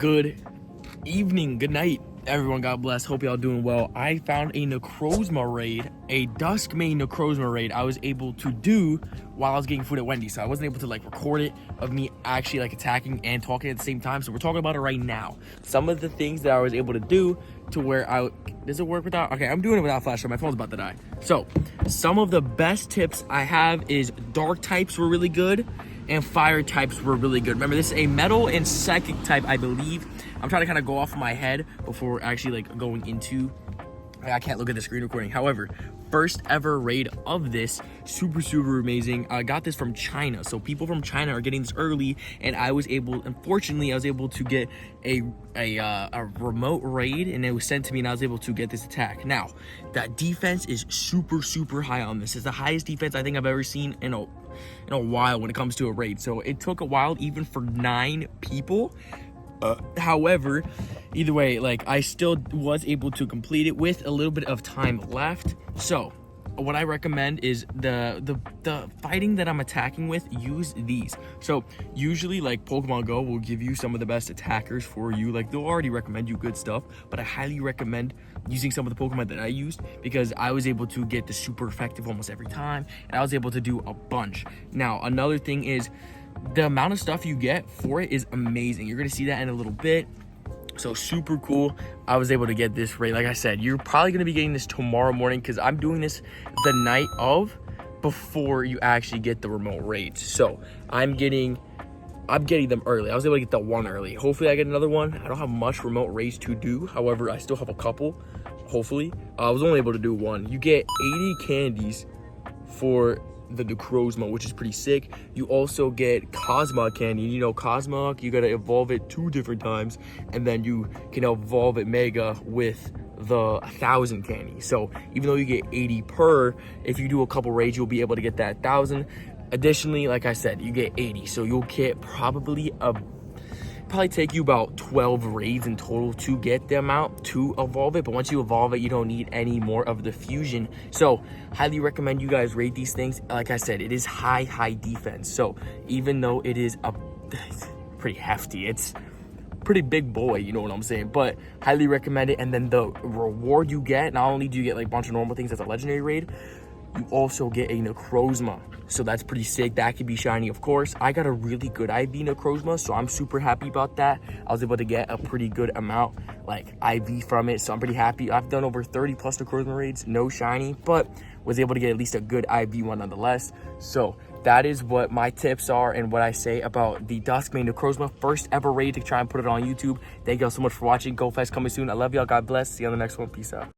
Good evening, good night, everyone. God bless. Hope y'all doing well. I found a necrozma raid, a dusk main necrozma raid I was able to do while I was getting food at Wendy's. So I wasn't able to like record it of me actually like attacking and talking at the same time. So we're talking about it right now. Some of the things that I was able to do to where does it work without? Okay, I'm doing it without flashlight. My phone's about to die. So some of the best tips I have is dark types were really good and fire types were really good. Remember, this is a metal and psychic type, I believe. I'm trying to kind of go off of my head before actually like going into, I can't look at the screen recording. However, first ever raid of this, super amazing. I got this from China, so people from China are getting this early, and I was able, unfortunately, I was able to get a remote raid, and it was sent to me, and I was able to get this attack. Now, that defense is super high on this. It's the highest defense I think I've ever seen in a while when it comes to a raid. So it took a while even for 9 people. However, either way, like I still was able to complete it with a little bit of time left. So what I recommend is the fighting that I'm attacking with, use these. So usually like Pokemon Go will give you some of the best attackers for you. Like they'll already recommend you good stuff, but I highly recommend using some of the Pokemon that I used because I was able to get the super effective almost every time, and I was able to do a bunch. Now, another thing is the amount of stuff you get for it is amazing. You're gonna see that in a little bit. So super cool. I was able to get this raid. Like I said, you're probably gonna be getting this tomorrow morning because I'm doing this the night of before you actually get the remote raids. So I'm getting them early. I was able to get the one early. Hopefully I get another one. I don't have much remote raids to do. However, I still have a couple, hopefully. I was only able to do one. You get 80 candies for the necrozma, which is pretty sick. You also get Cosmog candy. You know, Cosmog, you gotta evolve it 2 different times, and then you can evolve it mega with the 1,000 candy. So even though you get 80 per, if you do a couple raids, you'll be able to get that 1,000. Additionally, like I said, you get 80, so you'll get probably take you about 12 raids in total to get the amount to evolve it. But once you evolve it, you don't need any more of the fusion. So highly recommend you guys raid these things. Like I said, it is high defense. So even though it is pretty hefty, it's pretty big boy, you know what I'm saying? But highly recommend it. And then the reward you get, not only do you get like a bunch of normal things as a legendary raid, you also get a necrozma. So that's pretty sick. That could be shiny, of course. I got a really good IV necrozma, so I'm super happy about that. I was able to get a pretty good amount like IV from it, so I'm pretty happy. I've done over 30 plus necrozma raids, no shiny, but was able to get at least a good IV one nonetheless. So that is what my tips are and what I say about the dusk main necrozma, first ever raid to try and put it on YouTube. Thank y'all so much for watching. Go Fest coming soon. I love y'all. God bless. See you on the next one. Peace out.